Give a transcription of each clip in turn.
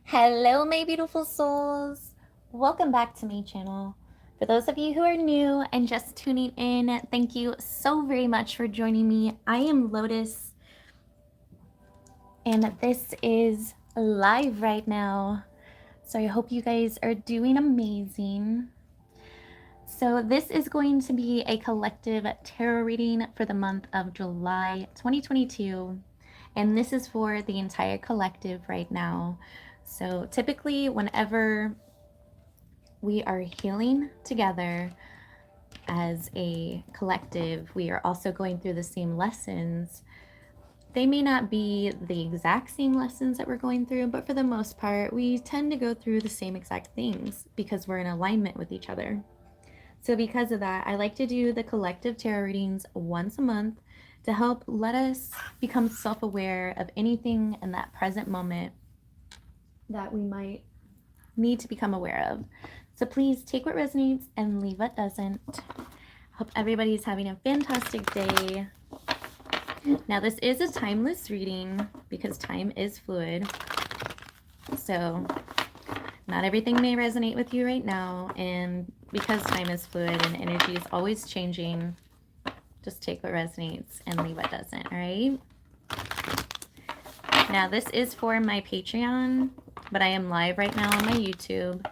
Hello, my beautiful souls. Welcome back to my channel. For those of you who are new and just tuning in, thank you so very much for joining me. I am Lotus, and this is live right now. So I hope you guys are doing amazing. So this is going to be a collective tarot reading for the month of July 2022. And this is for the entire collective right now. So typically whenever we are healing together as a collective, we are also going through the same lessons. They may not be the exact same lessons that we're going through, but for the most part, we tend to go through the same exact things because we're in alignment with each other. So because of that, I like to do the collective tarot readings once a month to help let us become self-aware of anything in that present moment that we might need to become aware of. So please take what resonates and leave what doesn't. Hope everybody's having a fantastic day. Now this is a timeless reading because time is fluid. So not everything may resonate with you right now, and because time is fluid and energy is always changing, just take what resonates and leave what doesn't, all right? Now this is for my Patreon, but I am live right now on my YouTube.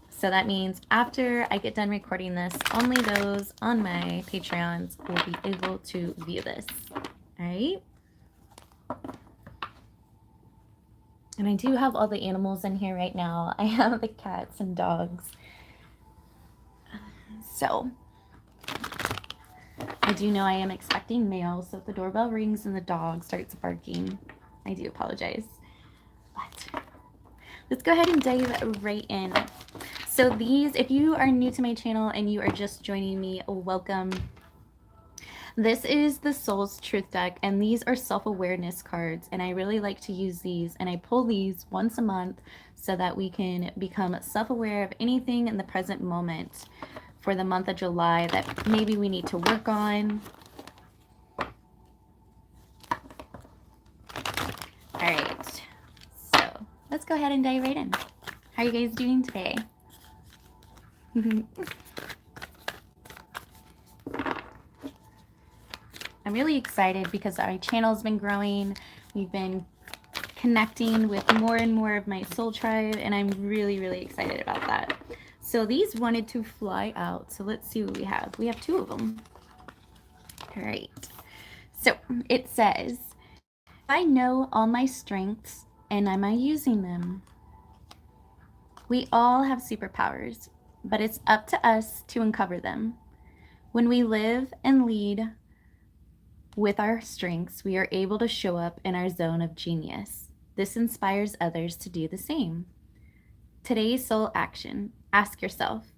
So that means after I get done recording this, only those on my Patreons will be able to view this, all right? And I do have all the animals in here right now. I have the cats and dogs. So I do know I am expecting mail, so if the doorbell rings and the dog starts barking, I do apologize. But let's go ahead and dive right in. So these, if you are new to my channel and you are just joining me, welcome. This is the Soul's Truth deck, and these are self-awareness cards, and I really like to use these, and I pull these once a month so that we can become self-aware of anything in the present moment for the month of July that maybe we need to work on. All right, so let's go ahead and dive right in. How are you guys doing today? I'm really excited because our channel's been growing. We've been connecting with more and more of my soul tribe, and I'm really, really excited about that. So these wanted to fly out. So let's see what we have. We have 2 of them. All right. So it says, I know all my strengths, and am I using them? We all have superpowers, but it's up to us to uncover them. When we live and lead with our strengths, we are able to show up in our zone of genius. This inspires others to do the same. Today's soul action. Ask yourself,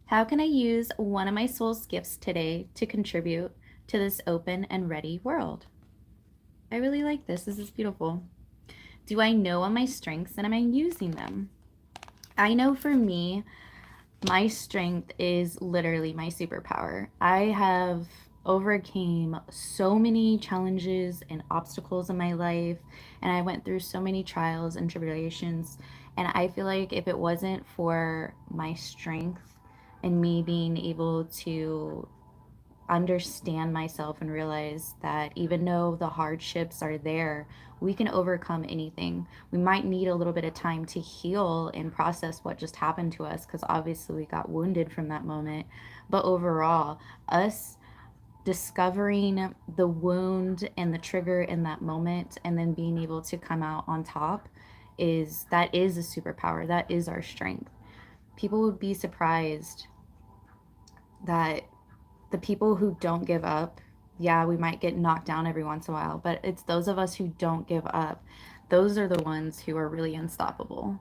how can I use one of my soul's gifts today to contribute to this open and ready world? I really like this. This is beautiful. Do I know all my strengths and am I using them? I know for me, my strength is literally my superpower. I have overcame so many challenges and obstacles in my life, and I went through so many trials and tribulations, and I feel like if it wasn't for my strength and me being able to understand myself and realize that even though the hardships are there, we can overcome anything. We might need a little bit of time to heal and process what just happened to us, because obviously we got wounded from that moment. But overall, us discovering the wound and the trigger in that moment and then being able to come out on top is a superpower. That is our strength. People would be surprised that the people who don't give up, yeah, we might get knocked down every once in a while, but it's those of us who don't give up. Those are the ones who are really unstoppable.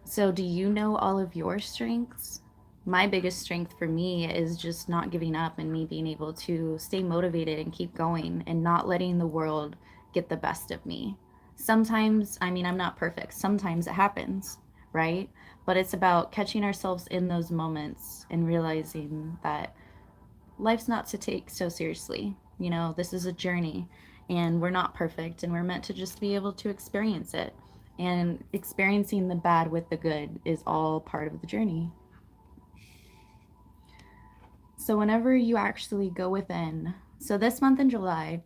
So do you know all of your strengths? My biggest strength for me is just not giving up and me being able to stay motivated and keep going and not letting the world get the best of me. Sometimes, I mean, I'm not perfect. Sometimes it happens, right? But it's about catching ourselves in those moments and realizing that life's not to take so seriously. You know, this is a journey and we're not perfect and we're meant to just be able to experience it. And experiencing the bad with the good is all part of the journey. So whenever you actually go within, so this month in July,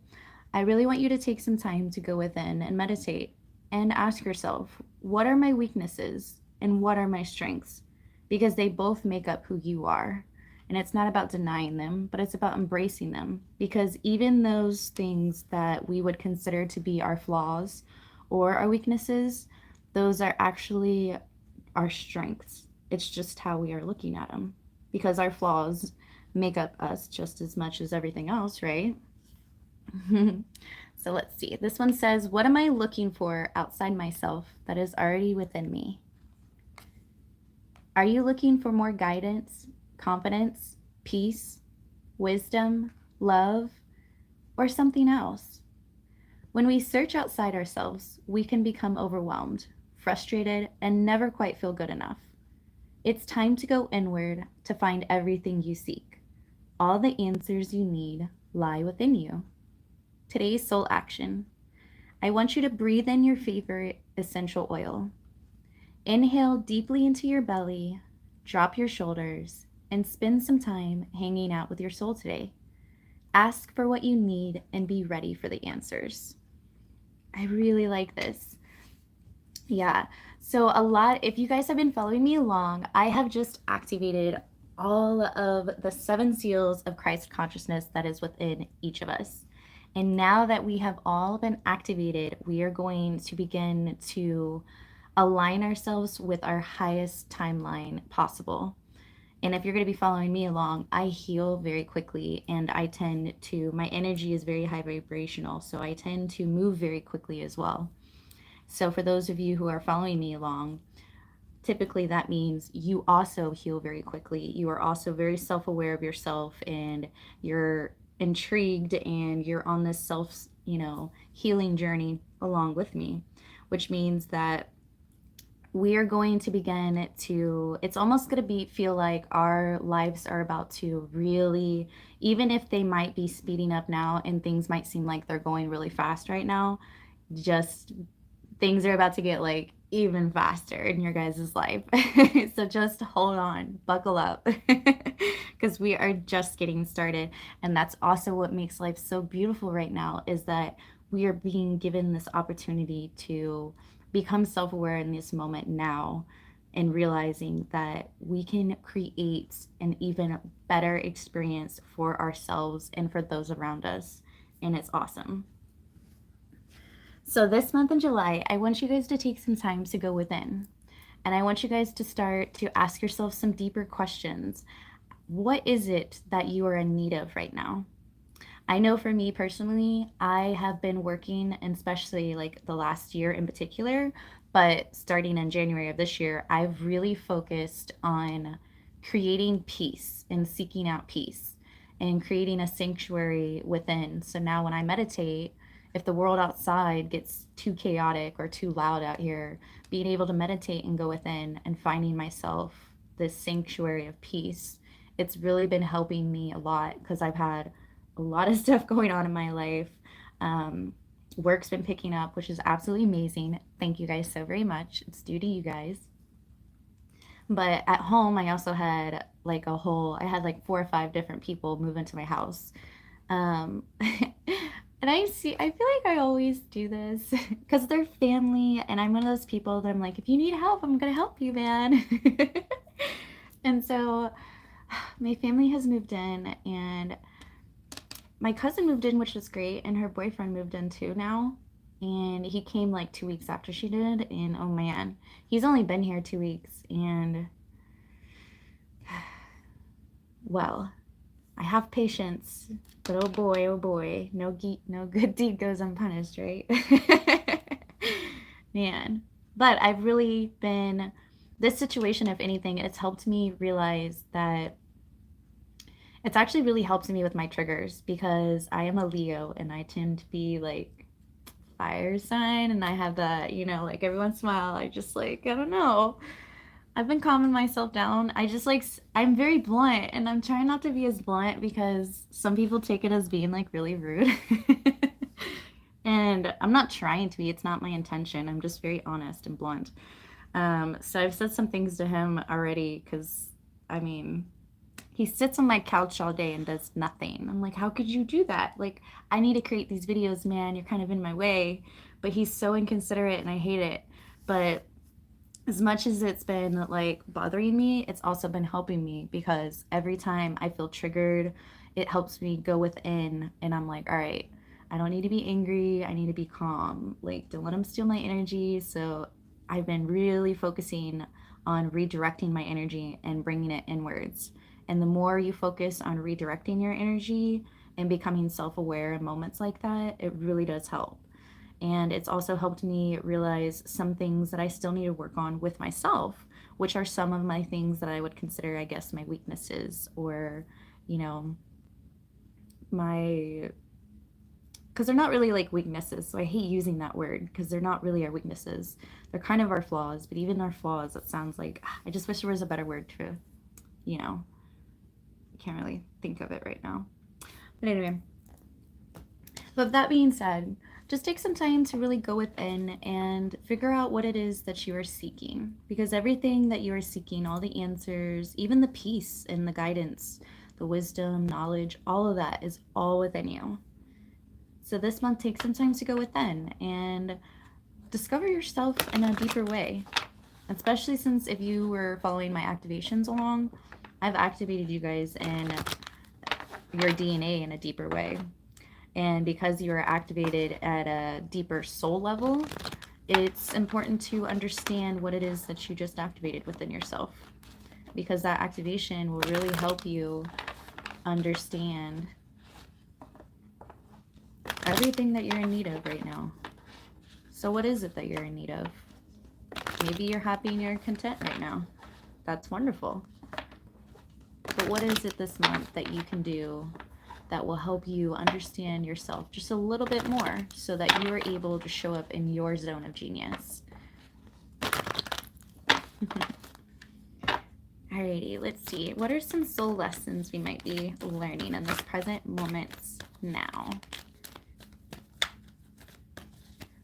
I really want you to take some time to go within and meditate and ask yourself, what are my weaknesses and what are my strengths? Because they both make up who you are. And it's not about denying them, but it's about embracing them. Because even those things that we would consider to be our flaws or our weaknesses, those are actually our strengths. It's just how we are looking at them. Because our flaws make up us just as much as everything else, right? So let's see. This one says, what am I looking for outside myself that is already within me? Are you looking for more guidance, confidence, peace, wisdom, love, or something else? When we search outside ourselves, we can become overwhelmed, frustrated, and never quite feel good enough. It's time to go inward to find everything you seek. All the answers you need lie within you. Today's soul action. I want you to breathe in your favorite essential oil. Inhale deeply into your belly, drop your shoulders, and spend some time hanging out with your soul today. Ask for what you need and be ready for the answers. I really like this. Yeah. So if you guys have been following me along, I have just activated all of the 7 seals of Christ consciousness that is within each of us. And now that we have all been activated, we are going to begin to align ourselves with our highest timeline possible. And if you're going to be following me along, I heal very quickly, and my energy is very high vibrational, so I tend to move very quickly as well. So for those of you who are following me along, typically that means you also heal very quickly. You are also very self-aware of yourself, and you're intrigued, and you're on this healing journey along with me, which means that we are going to begin to, it's almost going to feel like our lives are about to really, even if they might be speeding up now and things might seem like they're going really fast right now, just things are about to get like even faster in your guys' life. So just hold on, buckle up, because we are just getting started. And that's also what makes life so beautiful right now, is that we are being given this opportunity to become self-aware in this moment now, and realizing that we can create an even better experience for ourselves and for those around us. And it's awesome. So this month in July, I want you guys to take some time to go within. And I want you guys to start to ask yourself some deeper questions. What is it that you are in need of right now? I know for me personally, I have been working, and especially like the last year in particular, but starting in January of this year, I've really focused on creating peace and seeking out peace and creating a sanctuary within. So now when I meditate, if the world outside gets too chaotic or too loud out here, being able to meditate and go within and finding myself this sanctuary of peace, it's really been helping me a lot, because I've had a lot of stuff going on in my life. Work's been picking up, which is absolutely amazing. Thank you guys so very much. It's due to you guys. But at home, I also had like I had like 4 or 5 different people move into my house. And I feel like I always do this because they're family, and I'm one of those people that I'm like, if you need help, I'm gonna help you, man. And so my family has moved in, and my cousin moved in, which was great, and her boyfriend moved in too now. And he came like 2 weeks after she did, and oh man, he's only been here 2 weeks, and well, I have patience, but oh boy, no good deed goes unpunished, right? Man. But I've really been, this situation, if anything, it's helped me realize that it's actually really helped me with my triggers, because I am a Leo and I tend to be like fire sign, and I have that, like every once in a while I just like, I don't know. I've been calming myself down. I'm very blunt, and I'm trying not to be as blunt because some people take it as being like really rude. And I'm not trying to be, it's not my intention. I'm just very honest and blunt. So I've said some things to him already because, I mean, he sits on my couch all day and does nothing. I'm like, how could you do that? Like, I need to create these videos, man. You're kind of in my way. But he's so inconsiderate and I hate it. But as much as it's been like bothering me, it's also been helping me because every time I feel triggered, it helps me go within and I'm like, all right, I don't need to be angry. I need to be calm. Like, don't let him steal my energy. So I've been really focusing on redirecting my energy and bringing it inwards. And the more you focus on redirecting your energy and becoming self aware in moments like that, it really does help. And it's also helped me realize some things that I still need to work on with myself, which are some of my things that I would consider, I guess, my weaknesses or, you know, my, because they're not really like weaknesses. So I hate using that word because they're not really our weaknesses. They're kind of our flaws, but even our flaws, it sounds like, I just wish there was a better word to, you know, can't really think of it right now. But anyway, with that being said, just take some time to really go within and figure out what it is that you are seeking. Because everything that you are seeking, all the answers, even the peace and the guidance, the wisdom, knowledge, all of that is all within you. So this month, take some time to go within and discover yourself in a deeper way. Especially since if you were following my activations along, I've activated you guys in your DNA in a deeper way. And because you are activated at a deeper soul level, it's important to understand what it is that you just activated within yourself. Because that activation will really help you understand everything that you're in need of right now. So what is it that you're in need of? Maybe you're happy and you're content right now. That's wonderful. But what is it this month that you can do that will help you understand yourself just a little bit more so that you are able to show up in your zone of genius? Alrighty, let's see. What are some soul lessons we might be learning in this present moment now?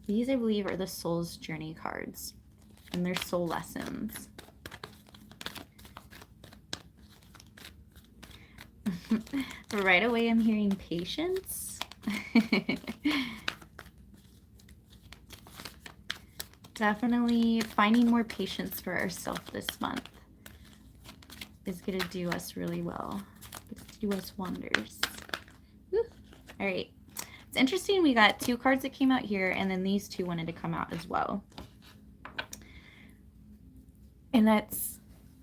These, I believe, are the soul's journey cards, and they're soul lessons. Right away, I'm hearing patience. Definitely finding more patience for ourselves this month is going to do us really well. It's do us wonders. Woo. All right. It's interesting. We got 2 cards that came out here, and then these 2 wanted to come out as well. And that's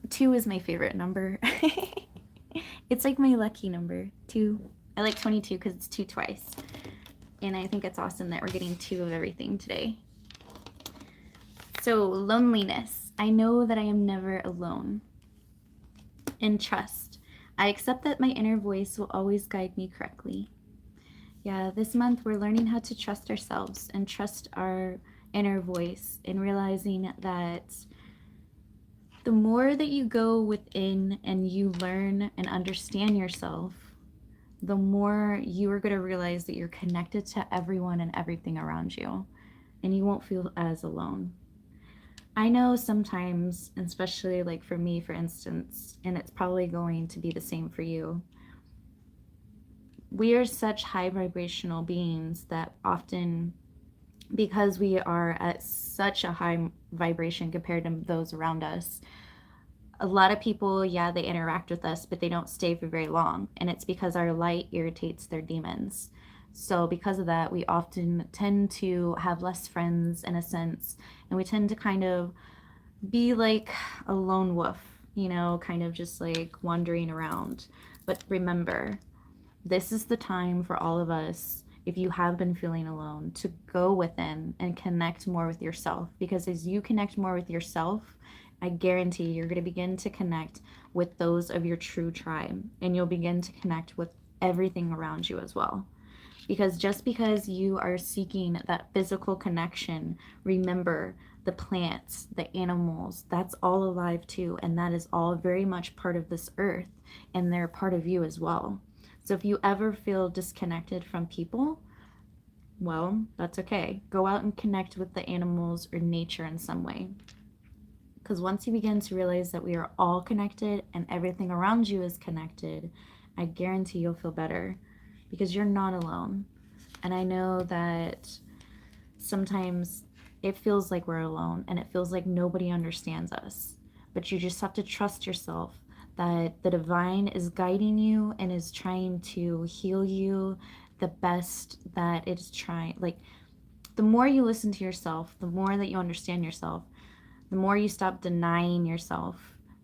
2 is my favorite number. It's like my lucky number, 2. I like 22 because it's 2 twice. And I think it's awesome that we're getting 2 of everything today. So, loneliness. I know that I am never alone. And trust. I accept that my inner voice will always guide me correctly. Yeah, this month we're learning how to trust ourselves and trust our inner voice and realizing that the more that you go within and you learn and understand yourself, the more you are going to realize that you're connected to everyone and everything around you, and you won't feel as alone. I know sometimes, especially like for me, for instance, and it's probably going to be the same for you, we are such high vibrational beings that often, because we are at such a high vibration compared to those around us, a lot of people, yeah, they interact with us, but they don't stay for very long. And it's because our light irritates their demons. So because of that, we often tend to have less friends in a sense. And we tend to kind of be like a lone wolf, you know, kind of just like wandering around. But remember, this is the time for all of us, if you have been feeling alone, to go within and connect more with yourself. Because as you connect more with yourself, I guarantee you're going to begin to connect with those of your true tribe. And you'll begin to connect with everything around you as well. Because just because you are seeking that physical connection, remember the plants, the animals, that's all alive too. And that is all very much part of this earth. And they're part of you as well. So if you ever feel disconnected from people, Well, that's okay. Go out and connect with the animals or nature in some way. Because once you begin to realize that we are all connected and everything around you is connected, I guarantee you'll feel better because you're not alone. And I know that sometimes it feels like we're alone and it feels like nobody understands us. But you just have to trust yourself that the divine is guiding you and is trying to heal you the best that it is trying. Like, the more you listen to yourself, the more that you understand yourself, the more you stop denying yourself,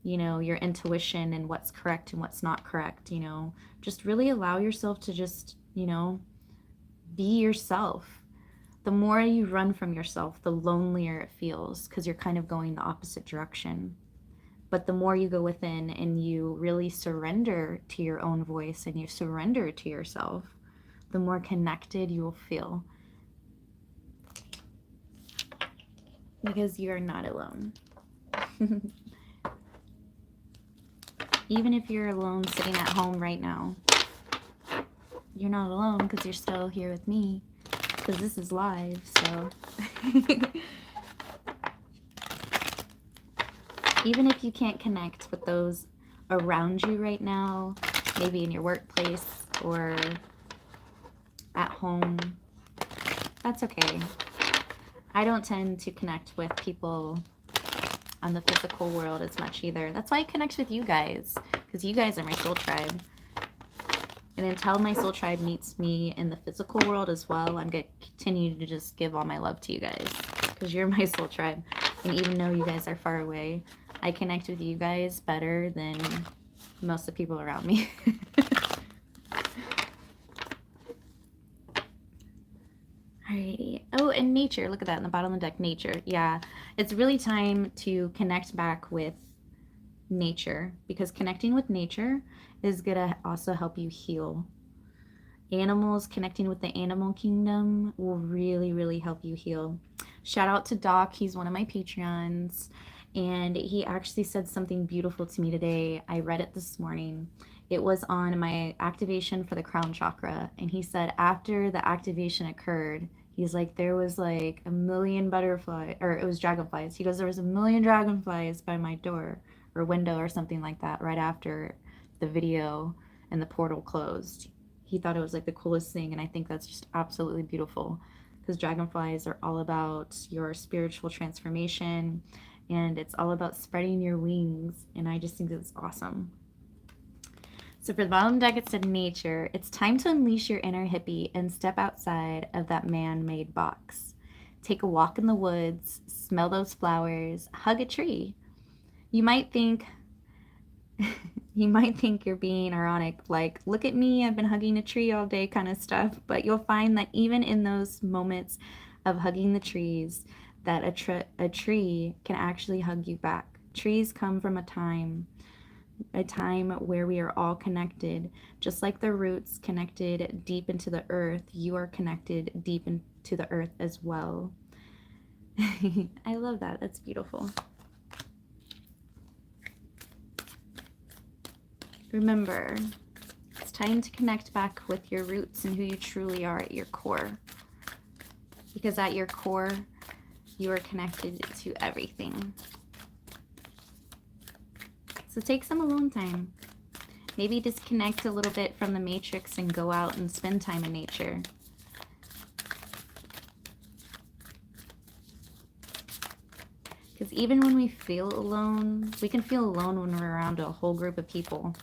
you know, your intuition and what's correct and what's not correct, you know, just really allow yourself to just, you know, be yourself. The more you run from yourself, the lonelier it feels because you're kind of going the opposite direction. But the more you go within and you really surrender to your own voice and you surrender to yourself, the more connected you will feel. Because you are not alone. Even if you're alone sitting at home right now, you're not alone because you're still here with me. Because this is live, so. Even if you can't connect with those around you right now, maybe in your workplace or at home, that's okay. I don't tend to connect with people on the physical world as much either. That's why I connect with you guys, because you guys are my soul tribe. And until my soul tribe meets me in the physical world as well, I'm going to continue to just give all my love to you guys, because you're my soul tribe. And even though you guys are far away, I connect with you guys better than most of the people around me. Alrighty. Oh, and nature. Look at that in the bottom of the deck. Nature. Yeah. It's really time to connect back with nature, because connecting with nature is going to also help you heal. Animals, connecting with the animal kingdom will really, really help you heal. Shout out to Doc. He's one of my Patreons. And he actually said something beautiful to me today. I read it this morning. It was on my activation for the crown chakra. And he said after the activation occurred, he's like, there was like a million butterflies, or it was dragonflies. He goes, there was a million dragonflies by my door or window or something like that right after the video and the portal closed. He thought it was like the coolest thing. And I think that's just absolutely beautiful, because dragonflies are all about your spiritual transformation. And it's all about spreading your wings. And I just think it's awesome. So for the bottom deck, it said nature. It's time to unleash your inner hippie and step outside of that man-made box. Take a walk in the woods, smell those flowers, hug a tree. You might think you're being ironic, like, look at me, I've been hugging a tree all day kind of stuff. But you'll find that even in those moments of hugging the trees, that a tree can actually hug you back. Trees come from a time where we are all connected. Just like the roots connected deep into the earth, you are connected deep into the earth as well. I love that. That's beautiful. Remember, it's time to connect back with your roots and who you truly are at your core. Because at your core, you are connected to everything. So take some alone time. Maybe disconnect a little bit from the matrix and go out and spend time in nature. Because even when we feel alone, we can feel alone when we're around a whole group of people.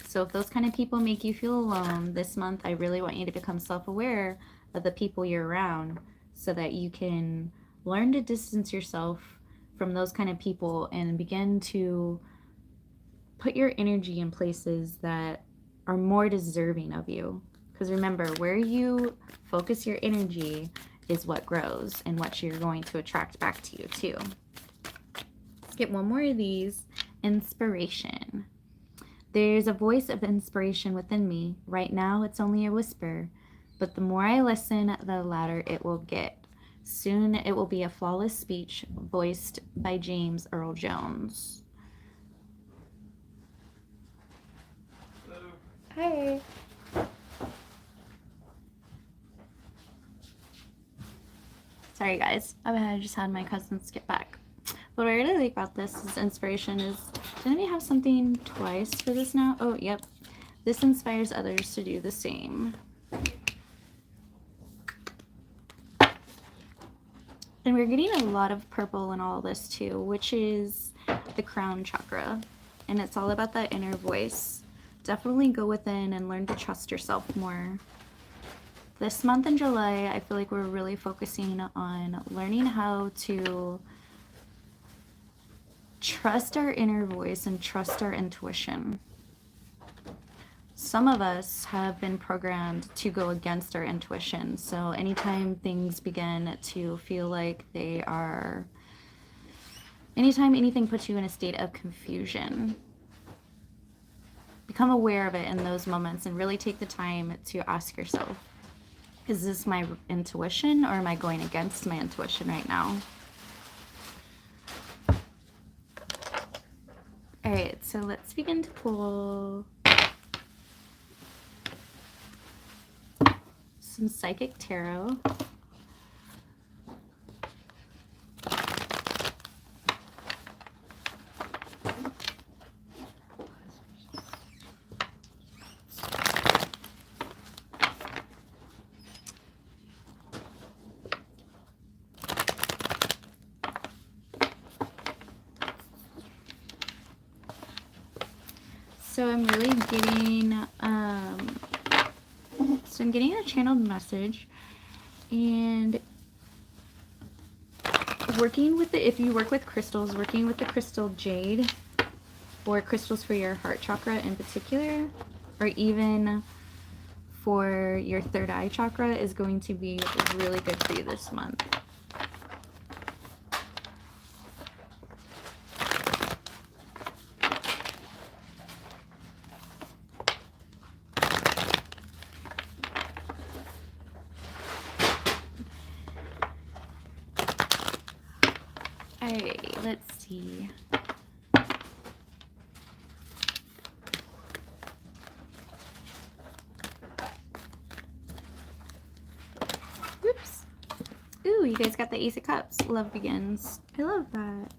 So if those kind of people make you feel alone this month, I really want you to become self-aware of the people you're around, so that you can learn to distance yourself from those kind of people and begin to put your energy in places that are more deserving of you. Because remember, where you focus your energy is what grows and what you're going to attract back to you too. Let's get one more of these. Inspiration. There's a voice of inspiration within me. Right now, it's only a whisper. But the more I listen, the louder it will get. Soon it will be a flawless speech voiced by James Earl Jones. Hello. Hi. Sorry guys, I just had my cousins get back. What I really like about this is inspiration is, didn't we have something twice for this now? Oh, yep. This inspires others to do the same. And we're getting a lot of purple in all this too, which is the crown chakra. And it's all about that inner voice. Definitely go within and learn to trust yourself more. This month in July, I feel like we're really focusing on learning how to trust our inner voice and trust our intuition. Some of us have been programmed to go against our intuition. So anytime things begin to feel like they are, anytime anything puts you in a state of confusion, become aware of it in those moments and really take the time to ask yourself, is this my intuition or am I going against my intuition right now? All right, so let's begin to pull some psychic tarot. So I'm really getting, I'm getting a channeled message, and working with the, if you work with crystals, working with the crystal jade or crystals for your heart chakra in particular, or even for your third eye chakra, is going to be really good for you this month. Alright, let's see. Whoops. Ooh, you guys got the Ace of Cups. Love begins. I love that.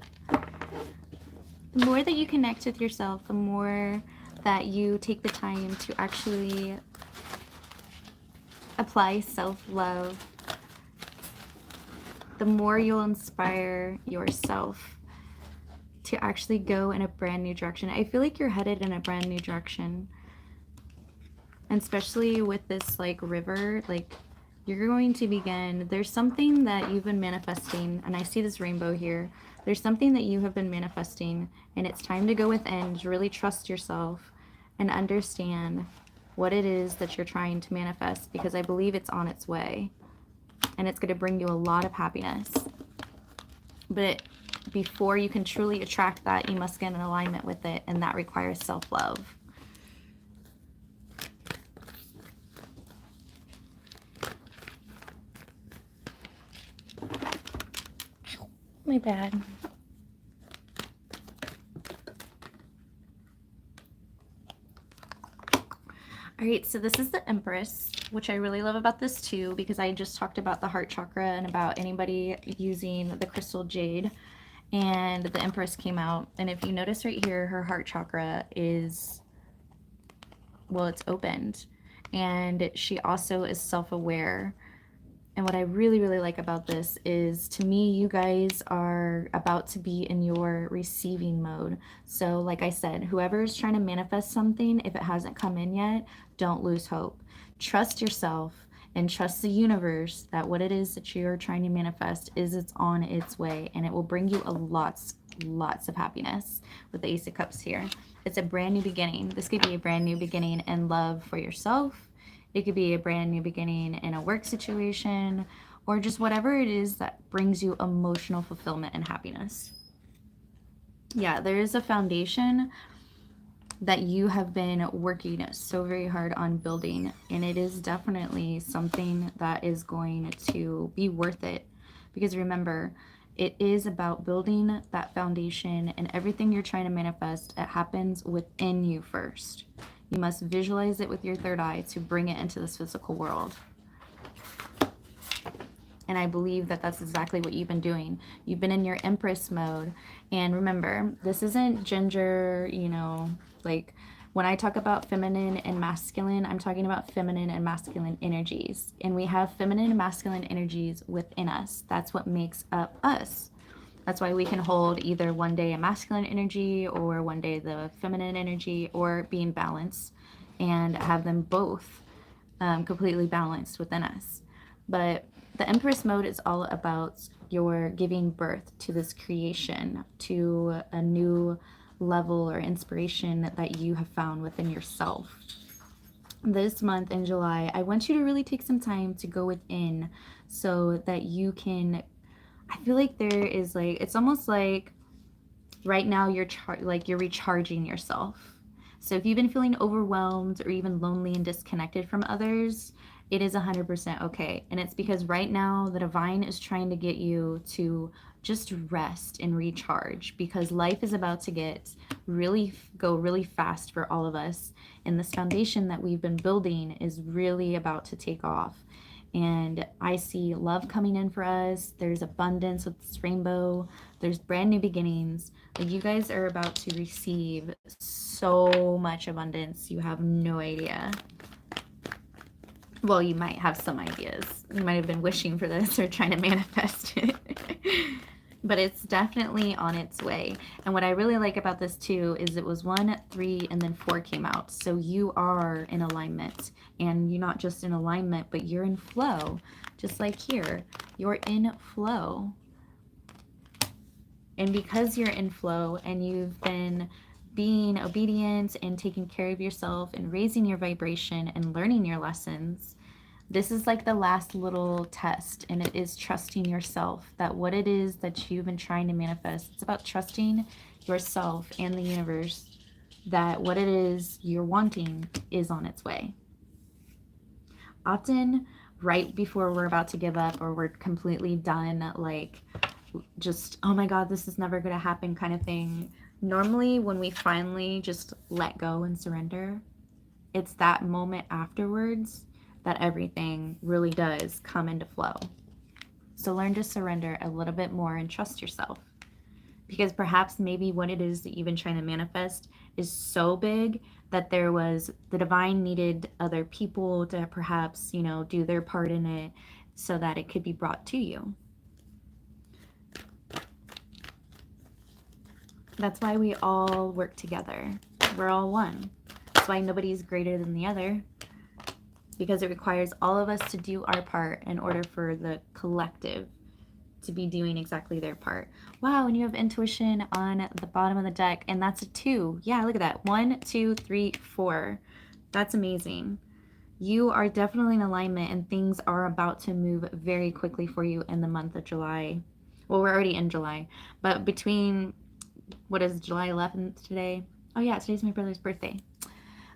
The more that you connect with yourself, the more that you take the time to actually apply self-love, the more you'll inspire yourself to actually go in a brand new direction. I feel like you're headed in a brand new direction. And especially with this like river, like you're going to begin, there's something that you've been manifesting, and I see this rainbow here. There's something that you have been manifesting, and it's time to go within, to really trust yourself and understand what it is that you're trying to manifest, because I believe it's on its way. And it's going to bring you a lot of happiness. But before you can truly attract that, you must get in alignment with it, and that requires self-love. My bad. All right, so this is the Empress, which I really love about this too, because I just talked about the heart chakra and about anybody using the crystal jade, and the Empress came out. And if you notice right here, her heart chakra is, well, it's opened, and she also is self-aware. And what I really, really like about this is, to me, you guys are about to be in your receiving mode. So like I said, whoever's trying to manifest something, if it hasn't come in yet, don't lose hope. Trust yourself and trust the universe that what it is that you're trying to manifest it's on its way, and it will bring you a lots of happiness with the Ace of Cups here. It's a brand new beginning. This could be a brand new beginning in love for yourself. It could be a brand new beginning in a work situation, or just whatever it is that brings you emotional fulfillment and happiness. Yeah, there is a foundation that you have been working so very hard on building, and it is definitely something that is going to be worth it. Because remember, it is about building that foundation, and everything you're trying to manifest, it happens within you first. You must visualize it with your third eye to bring it into this physical world. And I believe that that's exactly what you've been doing. You've been in your Empress mode. And remember, this isn't ginger, you know, like when I talk about feminine and masculine, I'm talking about feminine and masculine energies. And we have feminine and masculine energies within us. That's what makes up us. That's why we can hold either one day a masculine energy or one day the feminine energy, or be in balance and have them both completely balanced within us. But the Empress mode is all about your giving birth to this creation, to a new level or inspiration that you have found within yourself. This month in July, I want you to really take some time to go within so that you can, I feel like there is like, it's almost like right now you're you're recharging yourself. So if you've been feeling overwhelmed or even lonely and disconnected from others, it is 100% okay. And it's because right now the divine is trying to get you to just rest and recharge, because life is about to go really fast for all of us. And this foundation that we've been building is really about to take off. And I see love coming in for us. There's abundance with this rainbow. There's brand new beginnings. Like, you guys are about to receive so much abundance. You have no idea. Well, you might have some ideas. You might have been wishing for this or trying to manifest it. But it's definitely on its way. And what I really like about this too is it was 1, 3, and then 4 came out. So you are in alignment, and you're not just in alignment, but you're in flow. Just like here, you're in flow. And because you're in flow and you've been being obedient and taking care of yourself and raising your vibration and learning your lessons, this is like the last little test, and it is trusting yourself, that what it is that you've been trying to manifest, it's about trusting yourself and the universe that what it is you're wanting is on its way. Often, right before we're about to give up or we're completely done, like just, oh my God, this is never going to happen kind of thing. Normally, when we finally just let go and surrender, it's that moment afterwards that everything really does come into flow. So learn to surrender a little bit more and trust yourself, because perhaps maybe what it is that you've been trying to manifest is so big that the divine needed other people to perhaps, do their part in it so that it could be brought to you. That's why we all work together. We're all one. That's why nobody's greater than the other, because it requires all of us to do our part in order for the collective to be doing exactly their part. Wow, and you have intuition on the bottom of the deck, and that's a 2. Yeah, look at that. 1, 2, 3, 4. That's amazing. You are definitely in alignment, and things are about to move very quickly for you in the month of July. Well, we're already in July, but between, what is July 11th today? Oh yeah, today's my brother's birthday.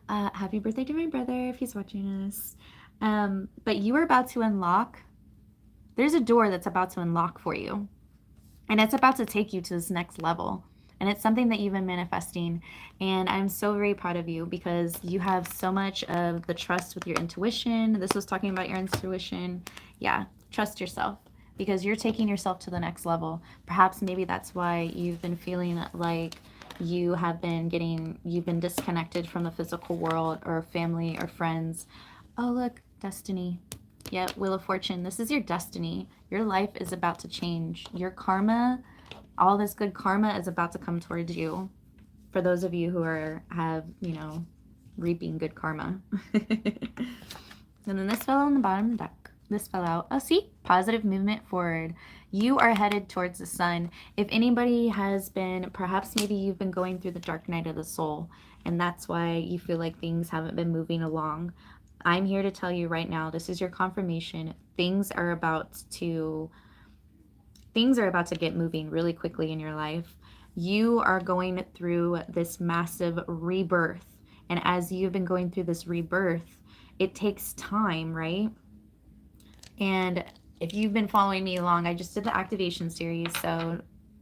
Happy birthday to my brother if he's watching us. But you are about to unlock, there's a door that's about to unlock for you, and it's about to take you to this next level. And it's something that you've been manifesting. And I'm so very proud of you, because you have so much of the trust with your intuition. This was talking about your intuition. Yeah, trust yourself, because you're taking yourself to the next level. Perhaps maybe that's why you've been feeling like you've been disconnected from the physical world or family or friends. Oh, look, destiny. Yeah, Wheel of Fortune. This is your destiny. Your life is about to change. Your karma, all this good karma is about to come towards you. For those of you who have reaping good karma. And then this fell on the bottom of the deck. This fell out. Oh, see? Positive movement forward. You are headed towards the sun. If anybody has been, perhaps maybe you've been going through the dark night of the soul, and that's why you feel like things haven't been moving along. I'm here to tell you right now, this is your confirmation. Things are about to get moving really quickly in your life. You are going through this massive rebirth. And as you've been going through this rebirth, it takes time, right? And if you've been following me along, I just did the activation series, so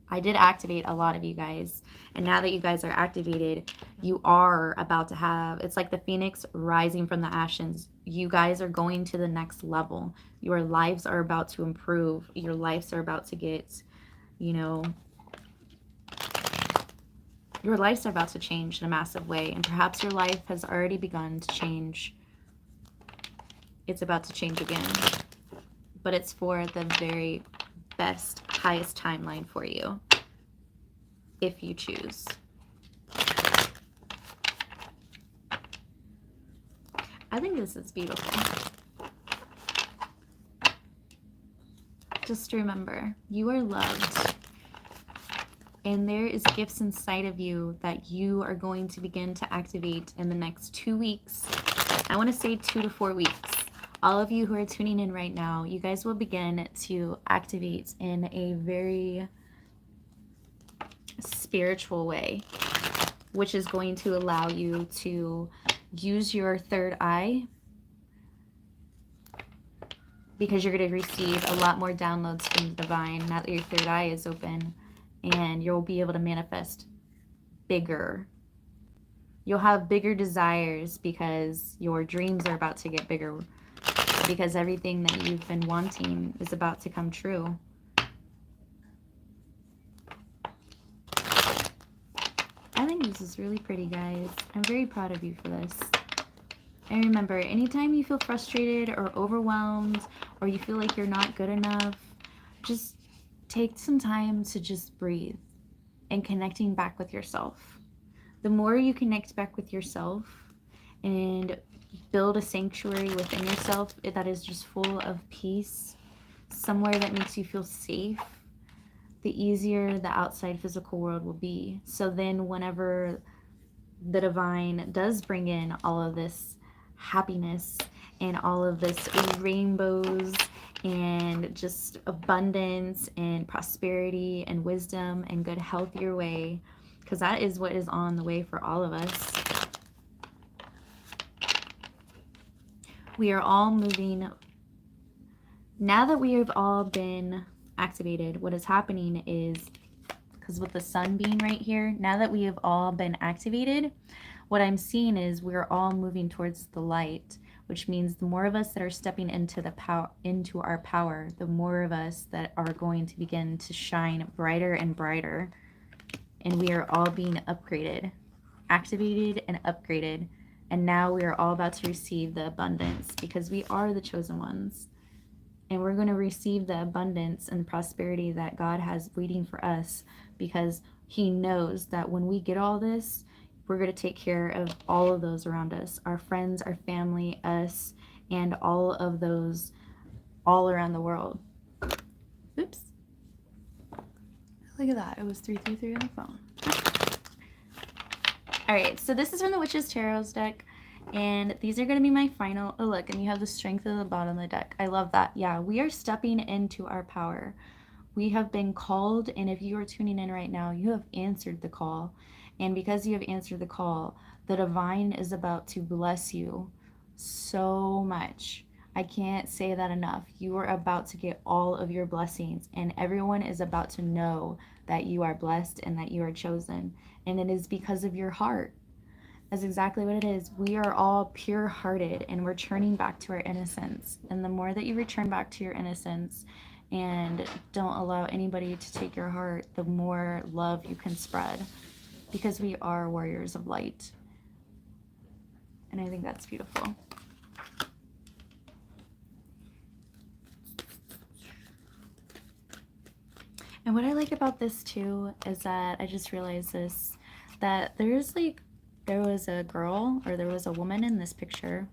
I did activate a lot of you guys. And now that you guys are activated, you are about to have, it's like the phoenix rising from the ashes. you guys are going to the next level. Your lives are about to improve. Your lives are about to get, you know, your lives are about to change in a massive way. And perhaps your life has already begun to change. It's about to change again. But it's for the very best, highest timeline for you, if you choose. I think this is beautiful. Just remember, you are loved. And there is gifts inside of you that you are going to begin to activate in the next 2 weeks. I want to say 2 to 4 weeks. All of you who are tuning in right now, you guys will begin to activate in a very spiritual way, which is going to allow you to use your third eye, because you're going to receive a lot more downloads from the divine now that your third eye is open, and you'll be able to manifest bigger. You'll have bigger desires because your dreams are about to get bigger, because everything that you've been wanting is about to come true. I think this is really pretty, guys. I'm very proud of you for this. And remember, anytime you feel frustrated or overwhelmed, or you feel like you're not good enough, just take some time to just breathe and connecting back with yourself. The more you connect back with yourself and build a sanctuary within yourself that is just full of peace, somewhere that makes you feel safe, the easier the outside physical world will be. So then whenever the divine does bring in all of this happiness and all of this rainbows and just abundance and prosperity and wisdom and good health your way, because that is what is on the way for all of us. We are all moving. Now that we have all been activated, what is happening is, because with the sun being right here, now that we have all been activated, what I'm seeing is we're all moving towards the light, which means the more of us that are stepping into our power, the more of us that are going to begin to shine brighter and brighter. And we are all being upgraded, activated and upgraded. And now we are all about to receive the abundance, because we are the chosen ones. And we're going to receive the abundance and prosperity that God has waiting for us, because He knows that when we get all this, we're going to take care of all of those around us, our friends, our family, us, and all of those all around the world. Oops. Look at that. It was 333 on the phone. All right, so this is from the Witch's Tarot's deck, and these are going to be my final. Oh, look, and you have the Strength at the bottom of the deck. I love that. Yeah, we are stepping into our power. We have been called, and if you are tuning in right now, you have answered the call. And because you have answered the call, the divine is about to bless you so much. I can't say that enough. You are about to get all of your blessings, and everyone is about to know that you are blessed and that you are chosen. And it is because of your heart. That's exactly what it is. We are all pure-hearted, and we're turning back to our innocence. And the more that you return back to your innocence and don't allow anybody to take your heart, the more love you can spread, because we are warriors of light. And I think that's beautiful. And what I like about this too is that I just realized this, that there was a girl, or there was a woman in this picture.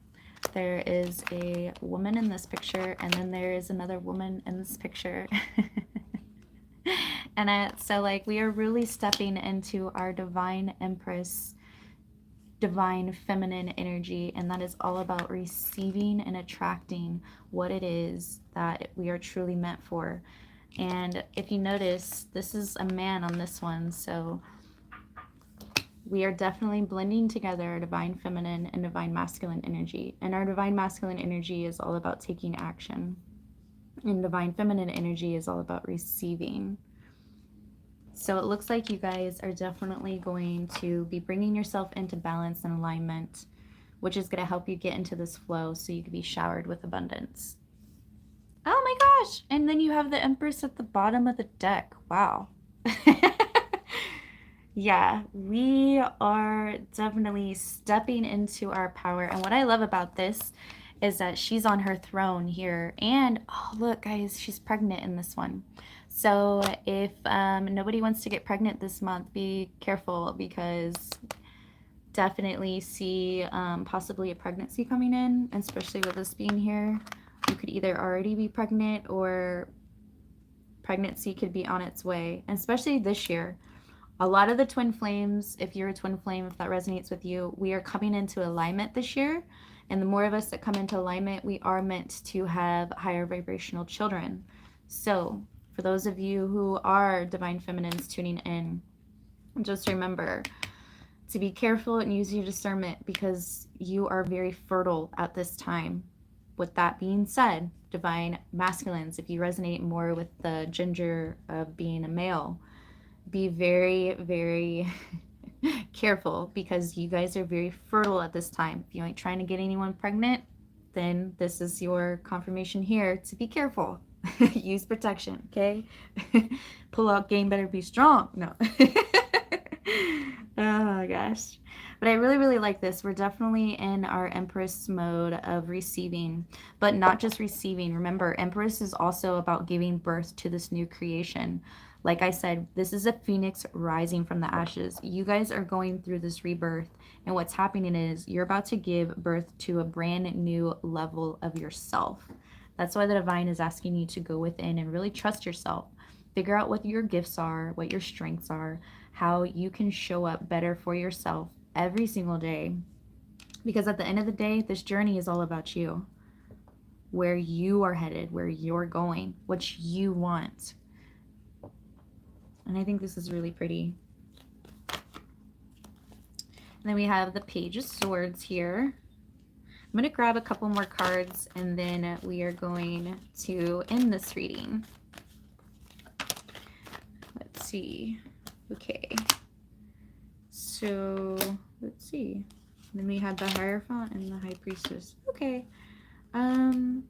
There is a woman in this picture, and then there is another woman in this picture. And so like we are really stepping into our divine empress, divine feminine energy, and that is all about receiving and attracting what it is that we are truly meant for. And if you notice, this is a man on this one, so we are definitely blending together our divine feminine and divine masculine energy. And our divine masculine energy is all about taking action, and divine feminine energy is all about receiving. So it looks like you guys are definitely going to be bringing yourself into balance and alignment which is going to help you get into this flow so you can be showered with abundance. Oh my gosh. And then you have the Empress at the bottom of the deck. Wow. Yeah, we are definitely stepping into our power. And what I love about this is that she's on her throne here. And oh, look, guys, she's pregnant in this one. So if nobody wants to get pregnant this month, be careful, because definitely see possibly a pregnancy coming in, especially with this being here. You could either already be pregnant or pregnancy could be on its way, and especially this year. A lot of the twin flames, if you're a twin flame, if that resonates with you, we are coming into alignment this year. And the more of us that come into alignment, we are meant to have higher vibrational children. So for those of you who are divine feminines tuning in, just remember to be careful and use your discernment, because you are very fertile at this time. With that being said, divine masculines, if you resonate more with the gender of being a male, be very, very careful, because you guys are very fertile at this time. If you ain't trying to get anyone pregnant, then this is your confirmation here to be careful. Use protection, okay? Pull out game, better be strong. No. Oh my gosh. But I really, really like this. We're definitely in our Empress mode of receiving, but not just receiving. Remember, Empress is also about giving birth to this new creation. Like I said, this is a phoenix rising from the ashes. You guys are going through this rebirth, and what's happening is you're about to give birth to a brand new level of yourself. That's why the divine is asking you to go within and really trust yourself. Figure out what your gifts are, what your strengths are, how you can show up better for yourself every single day. Because at the end of the day, this journey is all about you. Where you are headed, where you're going, what you want. And I think this is really pretty. And then we have the Page of Swords here. I'm going to grab a couple more cards, and then we are going to end this reading. Let's see. Okay. So, let's see. Then we have the Hierophant and the High Priestess. Okay. I'm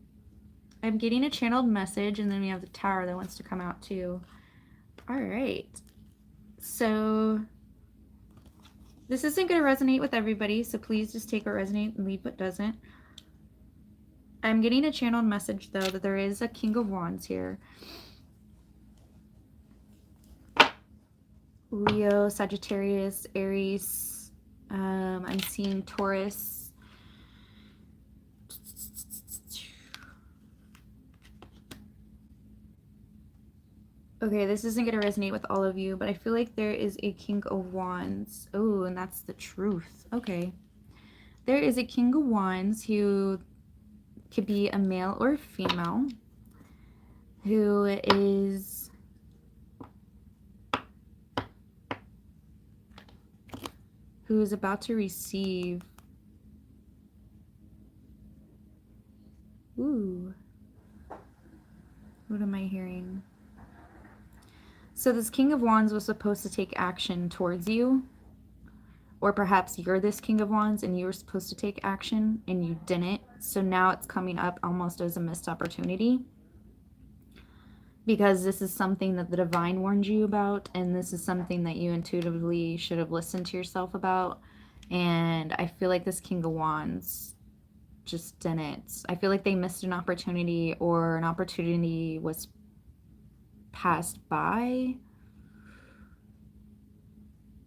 getting a channeled message, and then we have the Tower that wants to come out too. All right. So this isn't going to resonate with everybody, so please just take what resonates and leave what doesn't. I'm getting a channeled message, though, that there is a King of Wands here. Leo, Sagittarius, Aries. I'm seeing Taurus. Okay, this isn't going to resonate with all of you, but I feel like there is a King of Wands. Oh, and that's the truth. Okay. There is a King of Wands who could be a male or a female, who is about to receive. Ooh. What am I hearing? So this King of Wands was supposed to take action towards you. Or perhaps you're this King of Wands and you were supposed to take action and you didn't. So now it's coming up almost as a missed opportunity. Because this is something that the divine warned you about. And this is something that you intuitively should have listened to yourself about. And I feel like this King of Wands just didn't. I feel like they missed an opportunity, or an opportunity was passed by.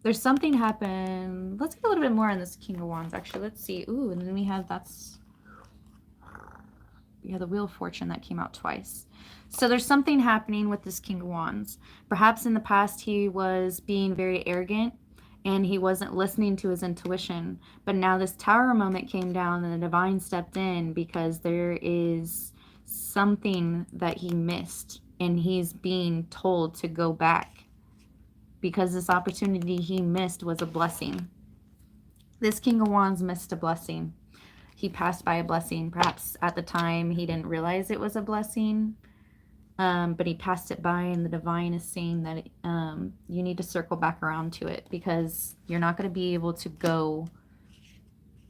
There's something happened. Let's get a little bit more on this King of Wands, actually. Let's see. Ooh, and then we have the Wheel of Fortune that came out twice. So there's something happening with this King of Wands. Perhaps in the past he was being very arrogant and he wasn't listening to his intuition. But now this Tower moment came down and the divine stepped in, because there is something that he missed. And he's being told to go back, because this opportunity he missed was a blessing. This King of Wands missed a blessing. He passed by a blessing. Perhaps at the time he didn't realize it was a blessing, but he passed it by, and the divine is saying that you need to circle back around to it, because you're not going to be able to go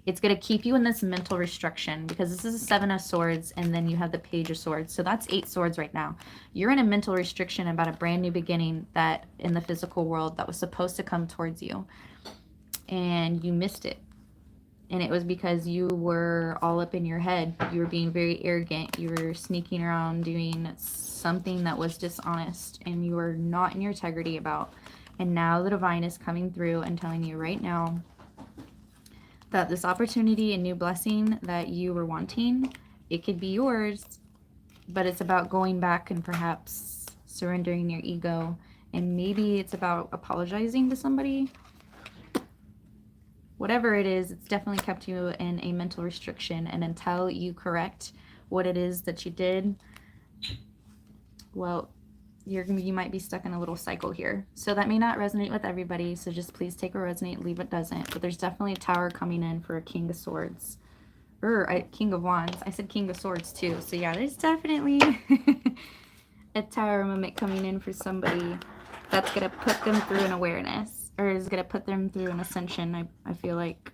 It's going to keep you in this mental restriction because this is a 7 of Swords and then you have the Page of Swords. So that's 8 swords right now. You're in a mental restriction about a brand new beginning that in the physical world that was supposed to come towards you. And you missed it. And it was because you were all up in your head. You were being very arrogant. You were sneaking around doing something that was dishonest and you were not in your integrity about. And now the divine is coming through and telling you right now that this opportunity and new blessing that you were wanting, it could be yours, but it's about going back and perhaps surrendering your ego. And maybe it's about apologizing to somebody. Whatever it is, it's definitely kept you in a mental restriction. And until you correct what it is that you did, well, you might be stuck in a little cycle here. So that may not resonate with everybody. So just please take what resonate, leave what doesn't. But there's definitely a Tower coming in for a King of Swords. Or a King of Wands. I said King of Swords too. So yeah, there's definitely a Tower moment coming in for somebody that's going to put them through an awareness. Or is going to put them through an ascension, I feel like.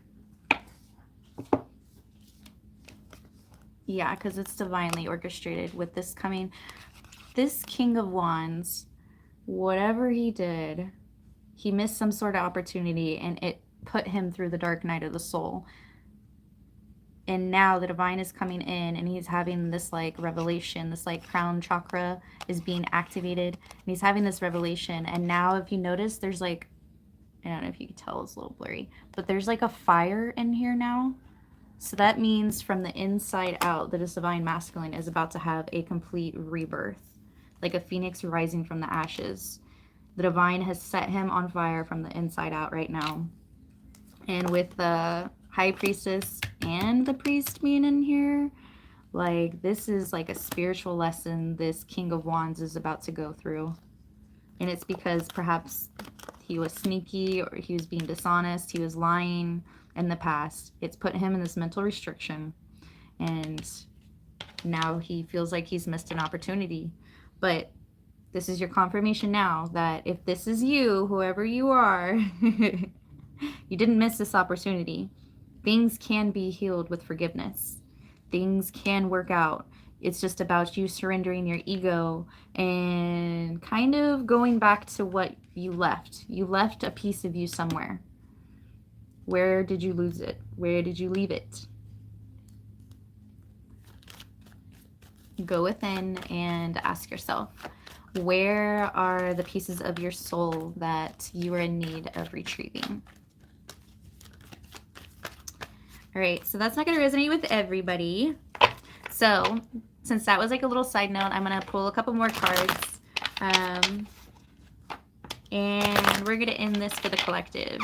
Yeah, because it's divinely orchestrated with this coming. This King of Wands, whatever he did, he missed some sort of opportunity and it put him through the dark night of the soul. And now the divine is coming in and he's having this like revelation, this like crown chakra is being activated and he's having this revelation. And now if you notice, there's like, I don't know if you can tell, it's a little blurry, but there's like a fire in here now. So that means from the inside out that this divine masculine is about to have a complete rebirth. Like a phoenix rising from the ashes. The divine has set him on fire from the inside out right now. And with the high priestess and the priest being in here, like this is like a spiritual lesson this King of Wands is about to go through. And it's because perhaps he was sneaky or he was being dishonest, he was lying in the past. It's put him in this mental restriction. And now he feels like he's missed an opportunity. But this is your confirmation now that if this is you, whoever you are, you didn't miss this opportunity. Things can be healed with forgiveness. Things can work out. It's just about you surrendering your ego and kind of going back to what you left. You left a piece of you somewhere. Where did you lose it? Where did you leave it? Go within and ask yourself, where are the pieces of your soul that you are in need of retrieving? All right, so that's not going to resonate with everybody. So since that was like a little side note, I'm going to pull a couple more cards. And we're going to end this for the collective.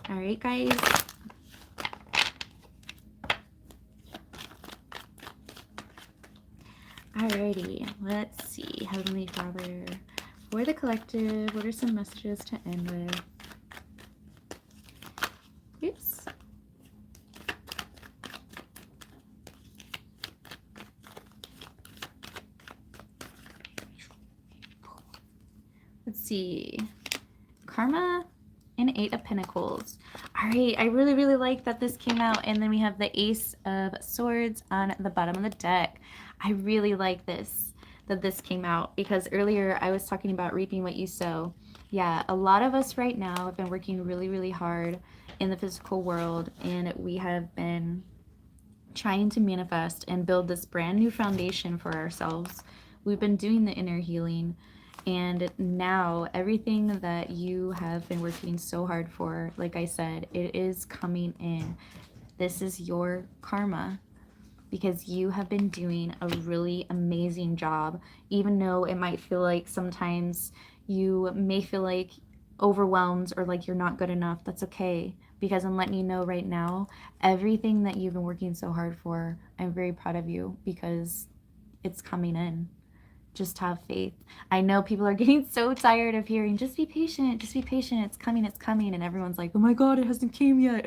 All right, guys. Alrighty, let's see. Heavenly Father, for the collective, what are some messages to end with? Oops. Let's see. Karma and 8 of Pentacles. All right, I really, really like that this came out. And then we have the Ace of Swords on the bottom of the deck. I really like this, that this came out, because earlier I was talking about reaping what you sow. Yeah, a lot of us right now have been working really, really hard in the physical world, and we have been trying to manifest and build this brand new foundation for ourselves. We've been doing the inner healing, and now everything that you have been working so hard for, like I said, it is coming in. This is your karma, because you have been doing a really amazing job, even though it might feel like sometimes you may feel like overwhelmed or like you're not good enough. That's okay, because I'm letting you know right now, everything that you've been working so hard for, I'm very proud of you, because it's coming in. Just have faith. I know people are getting so tired of hearing, just be patient, it's coming, and everyone's like, oh my god, it hasn't came yet.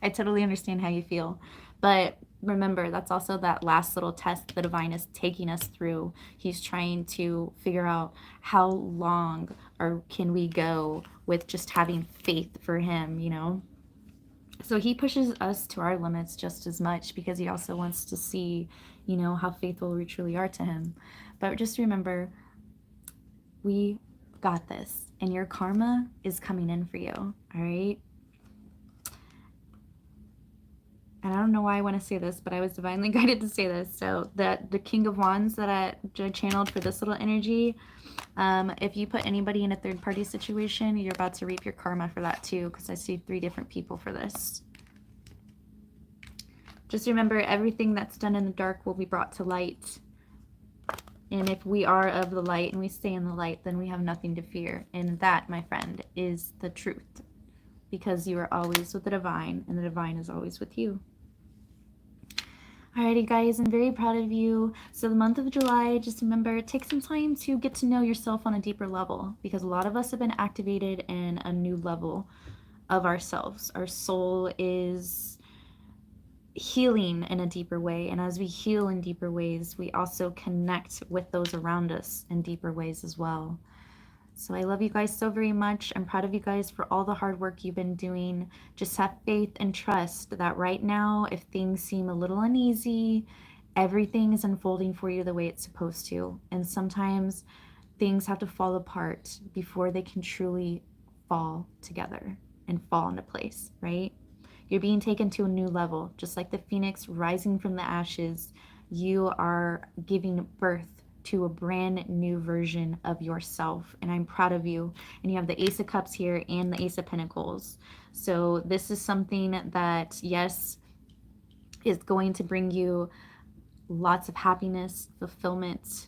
I totally understand how you feel, but remember, that's also that last little test the divine is taking us through. He's trying to figure out how long or can we go with just having faith for him, you know. So he pushes us to our limits just as much because he also wants to see, you know, how faithful we truly are to him. But just remember, we got this, and your karma is coming in for you, all right? And I don't know why I want to say this, but I was divinely guided to say this. So the King of Wands that I channeled for this little energy, if you put anybody in a third-party situation, you're about to reap your karma for that too, because I see 3 different people for this. Just remember, everything that's done in the dark will be brought to light. And if we are of the light and we stay in the light, then we have nothing to fear. And that, my friend, is the truth. Because you are always with the divine, and the divine is always with you. Alrighty, guys, I'm very proud of you. So the month of July, just remember, take some time to get to know yourself on a deeper level. Because a lot of us have been activated in a new level of ourselves. Our soul is healing in a deeper way, and as we heal in deeper ways, we also connect with those around us in deeper ways as well. So I love you guys so very much. I'm proud of you guys for all the hard work you've been doing. Just have faith and trust that right now, if things seem a little uneasy, everything is unfolding for you the way it's supposed to. And sometimes things have to fall apart before they can truly fall together and fall into place, right? You're being taken to a new level. Just like the phoenix rising from the ashes, you are giving birth to a brand new version of yourself. And I'm proud of you. And you have the Ace of Cups here and the Ace of Pentacles. So this is something that, yes, is going to bring you lots of happiness, fulfillment,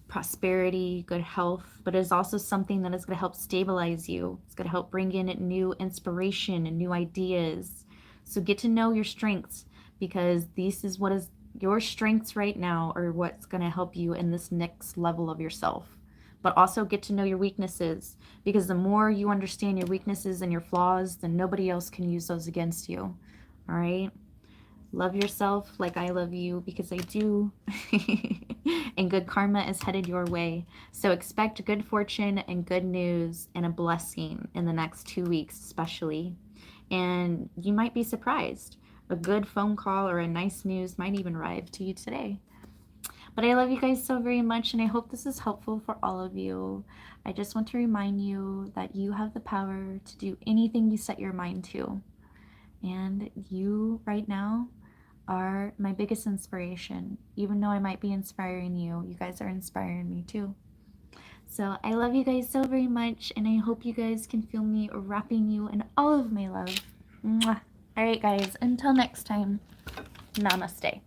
prosperity, good health, but it's also something that is going to help stabilize you. It's going to help bring in new inspiration and new ideas. So get to know your strengths, because this is what is your strengths right now, are what's going to help you in this next level of yourself. But also get to know your weaknesses, because the more you understand your weaknesses and your flaws, then nobody else can use those against you. All right? Love yourself like I love you, because I do. And good karma is headed your way. So expect good fortune and good news and a blessing in the next 2 weeks especially. And you might be surprised. A good phone call or a nice news might even arrive to you today. But I love you guys so very much, and I hope this is helpful for all of you. I just want to remind you that you have the power to do anything you set your mind to. And you right now are my biggest inspiration. Even though I might be inspiring you, you guys are inspiring me too. So I love you guys so very much, and I hope you guys can feel me wrapping you in all of my love. Mwah. All right, guys, until next time, namaste.